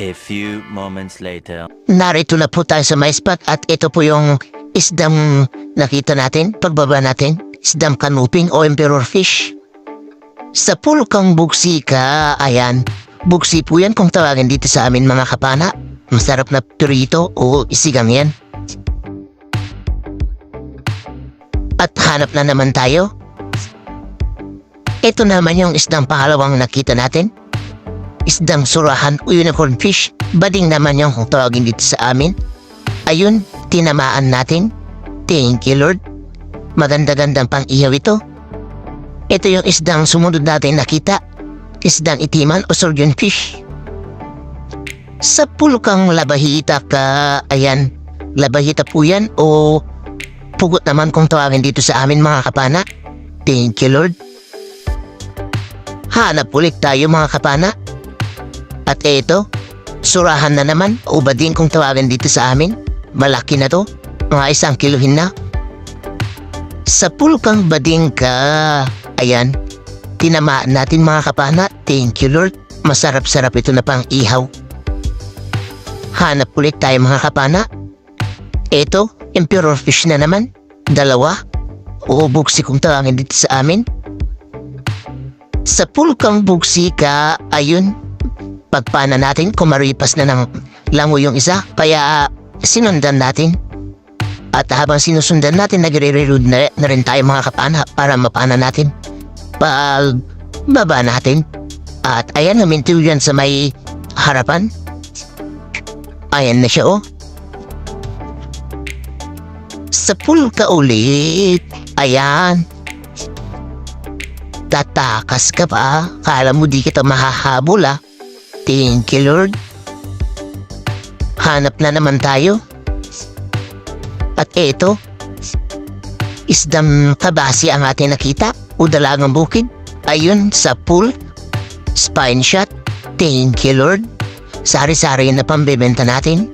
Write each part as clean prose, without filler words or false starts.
A few moments later. Narito na po tayo sa my spot at ito po yung isdang nakita natin, pagbaba natin. Isdang kanuping o emperor fish. Sa pulkang bugsika, ayan. Bugsi po yan kung tawagin dito sa amin mga kapana. Masarap na pirito o isigang yan. At hanap na naman tayo. Ito naman yung isdang pangalawang nakita natin. Isdang surahan o unicorn fish. Bading naman yung kung tawagin dito sa amin. Ayun, tinamaan natin. Thank you Lord. Maganda-gandang pang-ihaw ito. Ito yung isdang sumunod natin nakita. Isdang itiman o surgeon fish. Sa pulkang labahita ka, ayan. Labahita po yan o pugot naman kung tawagin dito sa amin mga kapana. Thank you Lord. Hanap ulit tayo mga kapana. At ito, surahan na naman o bading kung tawagin dito sa amin. Malaki na to, mga 1 kilohin na. Sa pulkang bading ka, ayan, tinamaan natin mga kapana. Thank you Lord, masarap-sarap ito na pang ihaw. Hanap ulit tayo mga kapana. Ito, emperor fish na naman, 2, o bugsi kung tawagin dito sa amin. Sa pulkang bugsi ka, ayun, pagpana natin, kumaripas na ng lango yung isa, kaya sinundan natin. At habang sinusundan natin, nagre-reload na rin tayo mga kapana para mapana natin. Pag baba natin. At ayan, huminto yan sa may harapan. Ayan na siya oh. Sa pulka ulit. Ayan. Tatakas ka pa. Kala mo di kita mahahabol ah. Thank you Lord. Hanap na naman tayo. At eto, isdang kabasi ang ating nakita o dalagang bukid. Ayun sa pool. Spine shot. Thank you Lord. Sari-sari na pambebenta natin.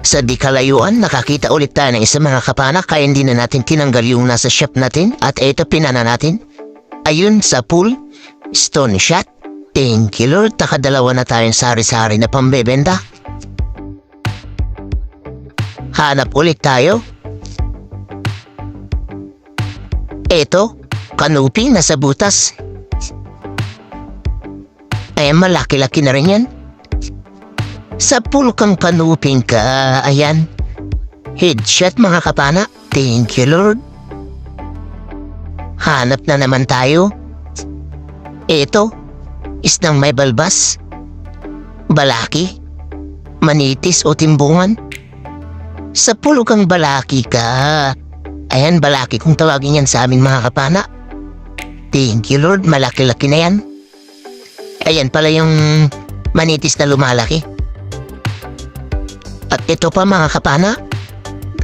Sa di kalayuan, nakakita ulit tayo ng isa mga kapana kaya hindi na natin tinanggal yung nasa shop natin at eto pinana natin. Ayun sa pool. Stone shot. Thank you Lord, nakadalawa na tayong sari-sari na pambebenta. Hanap ulit tayo. Eto, kanuping nasa butas. Ay, malaki-laki na rin yan. Sa pulkang kanuping ka, ayan. Headshot mga kapana. Thank you Lord. Hanap na naman tayo. Eto, isdang may balbas, balaki, manitis o timbungan. Sa pulkang balaki ka, ayan balaki kung tawagin yan sa amin mga kapana. Thank you Lord, malaki-laki na yan. Ayan pala yung manitis na lumalaki. At ito pa mga kapana,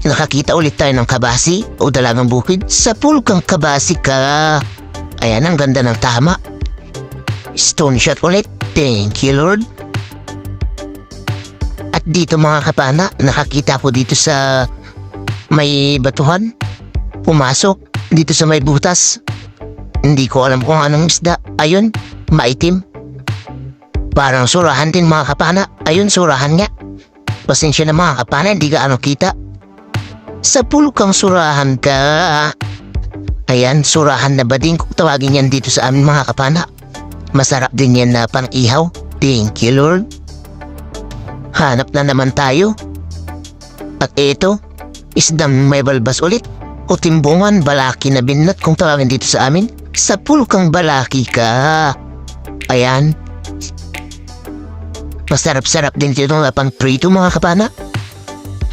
nakakita ulit tayo ng kabasi o dalagang bukid. Sa pulkang kabasi ka, ayan ang ganda ng tama. Stone shot ulit. Thank you Lord. At dito mga kapana, nakakita ko dito sa may batuhan. Pumasok dito sa may butas. Hindi ko alam kung anong isda. Ayun, maitim. Parang surahan din mga kapana. Ayun, surahan nga. Pasensya na mga kapana, hindi ka ano kita. Sa pulkang surahan ka. Ayan, surahan na ba din kung tawagin yan dito sa amin mga kapana. Masarap din yan na pang-ihaw. Thank you Lord. Hanap na naman tayo. At ito, isdang may balbas ulit. O timbungan, balaki na binat kung tawagin dito sa amin. Sa pulkang balaki ka. Ayan. Masarap-sarap din dito na pang-prito mga kapana.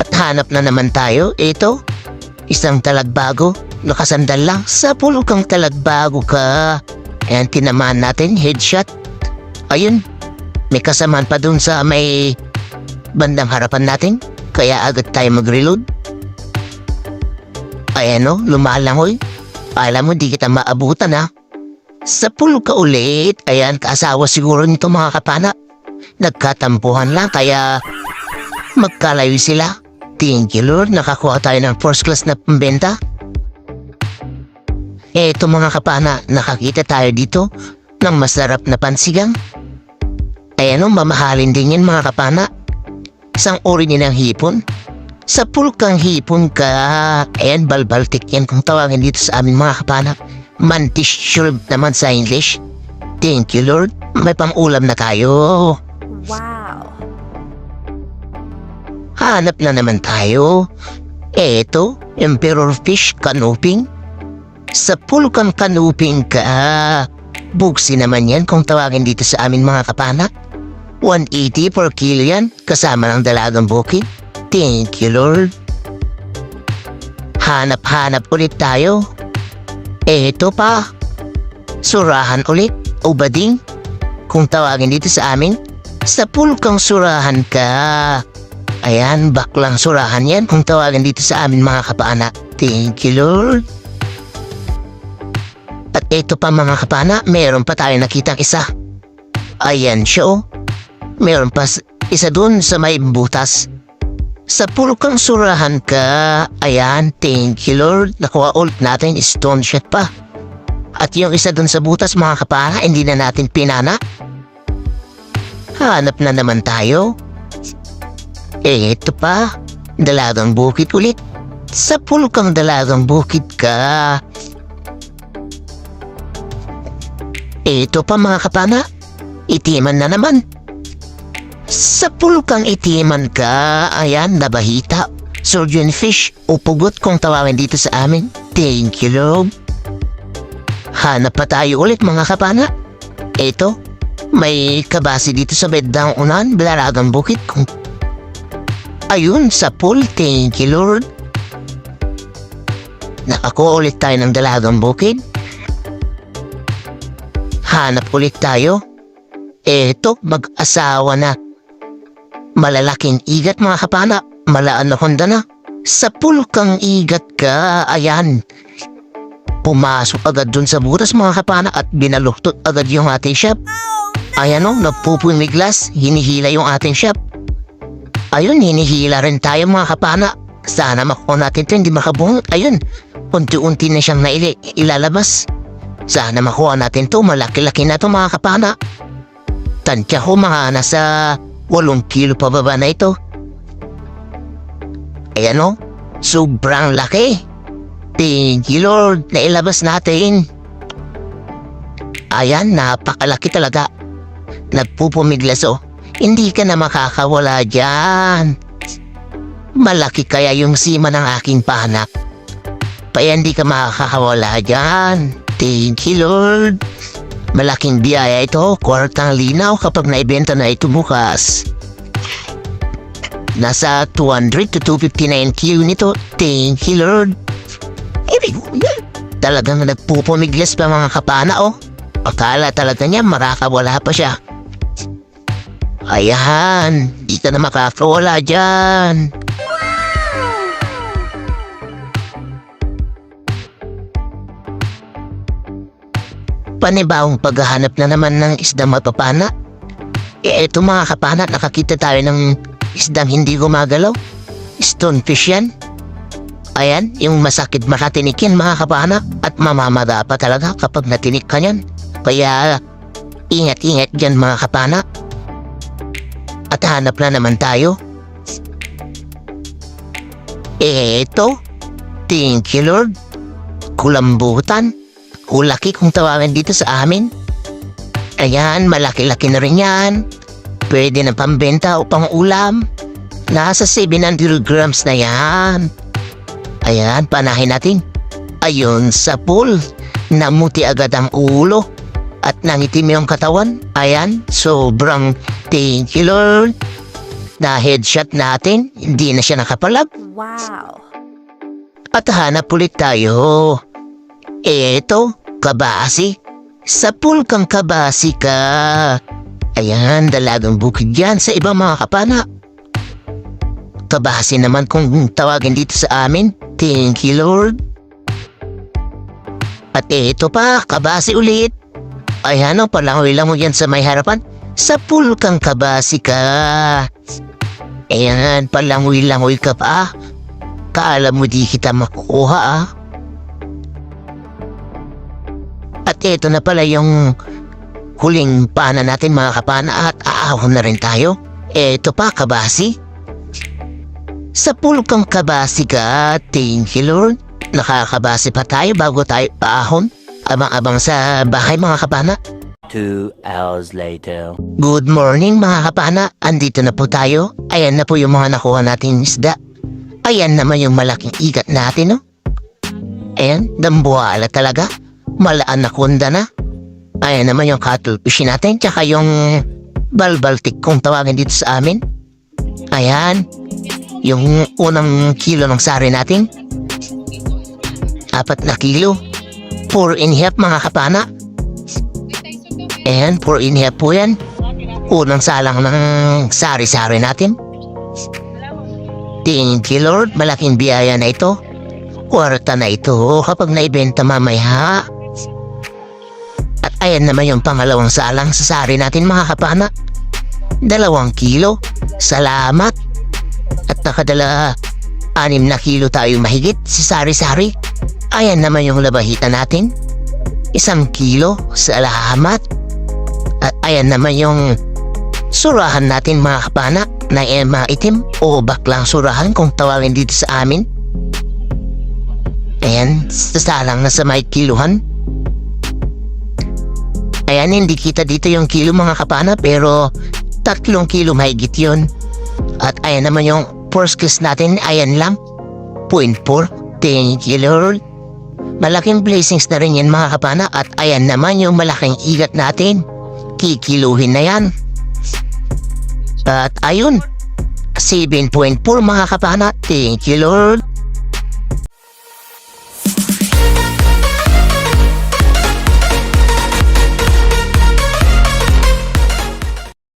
At hanap na naman tayo. Ito, isang talagbago. Nakasandal lang. Sa pulkang talagbago ka. Ayan, tinamaan natin, headshot. Ayun, may kasamaan pa dun sa may bandang harapan natin. Kaya agad tayo mag-reload. Ayan o, lumalangoy. Alam mo, di kita maabutan ha. Sa pulka ulit, ayan, kaasawa siguro nito mga kapana. Nagkatampuhan lang, kaya magkalayo sila. Thank you Lord, nakakuha tayo ng first class na pambenta. Eto mga kapana, nakakita tayo dito ng masarap na pansigang. Ayan o, mamahalin din yan mga kapana. Isang uri nilang hipon. Sa pulkang hipon ka, ayan, balbaltik yan kung tawagin dito sa amin mga kapana. Mantis shrimp naman sa English. Thank you Lord, may pang-ulam na tayo. Wow. Hanap na naman tayo. Eto, Emperor Fish Canoping. Sa pulkang canoping ka, bugsi naman yan kung tawagin dito sa amin mga kapana. 180 per kilo yan, kasama ng dalagang bukid. Thank you Lord. Hanap-hanap ulit tayo. Eto pa, surahan ulit o bading kung tawagin dito sa amin. Sa pulkang surahan ka. Ayan, baklang surahan yan kung tawagin dito sa amin mga kapana. Thank you Lord. At eto pa mga kapana, meron pa tayo nakitang isa. Ayan siya oh. Meron pa isa dun sa may butas. Sa pulkang surahan ka. Ayan, thank you Lord. Nakuha ulit natin, stone shot pa. At yung isa dun sa butas mga kapana, hindi na natin pinana. Hanap na naman tayo. Eto pa, dalagang bukid ulit. Sa pulkang dalagang bukid ka. Eto pa mga kapana, itiman na naman. Sa pulkang itiman ka, ayan, nabahita. Surgeon fish o pugot kung tawagin dito sa amin. Thank you Lord. Hanap pa tayo ulit mga kapana. Eto, may kabasi dito sa bedang unan, dalagang bukid kung ayun, sa pool, thank you Lord. Nakakuha ulit tayo ng dalagang bukid. Hanap ulit tayo. Eto, mag-asawa na. Malalaking igat mga kapana, malaan na honda na. Sa pulkang igat ka, ayan. Pumasok agad dun sa butas mga kapana at binaluktot agad yung ating shop. Ayan o, napupumiglas, hinihila yung ating shop. Ayun, hinihila rin tayo mga kapana. Sana makuha natin ito, hindi makabungot. Ayun, unti-unti na siyang ilalabas. Sana makuha natin ito, malaki-laki na ito mga kapana. Tansya ko mga nasa 8 kilo pababa na ito. Ayan o, sobrang laki. Thank you Lord, nailabas natin. Ayan, napakalaki talaga. Nagpupumiglas o. Hindi ka na makakawala dyan. Malaki kaya yung sima ng aking panak. Kaya hindi ka makakawala dyan. Thank you Lord. Malaking biyaya ito, kwartang linaw kapag naibenta na ito bukas. Nasa 200 to 259 kilo nito. Thank you Lord. Talagang nagpupumiglas pa mga kapana oh. Akala talaga niya makakawala pa siya. Ayan, di ka na makakawala dyan. Panibawang paghahanap na naman ng isdang mapapana. Eto mga kapana, nakakita tayo ng isdang hindi gumagalaw. Stonefish yan. Ayan, yung masakit makatinik yan mga kapana. At mamamada pa talaga kapag natinik ka yan. Kaya ingat-ingat dyan mga kapana. At hanap na naman tayo. Eto, thank you Lord. Kulambutan. Ulaki kung tawagin dito sa amin. Ayan, malaki-laki na rin yan. Pwede na pambenta o pang ulam. Nasa 700 grams na yan. Ayan, panahin natin. Ayun, sa pool. Namuti agad ang ulo. At nangitim yung katawan. Ayan, sobrang thank you Lord. Na headshot natin, hindi na siya nakapalag. Wow. At hanap ulit tayo. Eto, kabasi. Sa pulkang kabasi ka. Ayan, dalagang bukid yan sa ibang mga kapana. Kabasi naman kung tawagin dito sa amin. Thank you Lord. At eto pa, kabasi ulit. Ayan o, palangoy lang mo yan sa may harapan. Sa pulkang kabasi ka. Ayan, palangoy-langoy ka pa. Kaala mo di kita makukuha ah. At eto na pala yung huling pana natin mga kapana at aahon na rin tayo. Eto pa kabasi. Sa pulog kang kabasi ka, thank you Lord. Nakakabasi pa tayo bago tayo paahon. Abang-abang sa bahay mga kapana. 2 hours later. Good morning mga kapana, andito na po tayo. Ayan na po yung mga nakuha natin isda. Ayan naman yung malaking igat natin, no? Ayan, dambuhala talaga. Malaan na kunda na. Ayan naman yung cuttlefish natin, tsaka yung balbaltik kung tawagin dito sa amin. Ayan, yung unang kilo ng sari natin. 4 na kilo. 4.5 mga kapana. Ayan, 4.5 po yan. Unang salang ng sari-sari natin. Thank you Lord, malaking biyaya na ito. Kwarta na ito kapag naibenta mamaya. At ayan naman yung pangalawang salang sa sari natin mga kapana. 2 kilo. Salamat. At nakadala 6 na kilo tayo mahigit sa sari-sari. Ayan naman yung labahita natin. 1 kilo. Salamat. At ayan naman yung surahan natin mga kapana na maitim o baklang surahan kung tawagin dito sa amin. Ayan, sasalang na sa may kiluhan. Ayan, hindi kita dito yung kilo mga kapana pero 3 kilo mahigit yun. At ayan naman yung first kiss natin, ayan lang. 0.4. Thank you Lord. Malaking blessings na rin yan mga kapana. At ayan naman yung malaking igat natin. Kikiluhin na yan. At ayun, 7.4 mga kapana. Thank you Lord.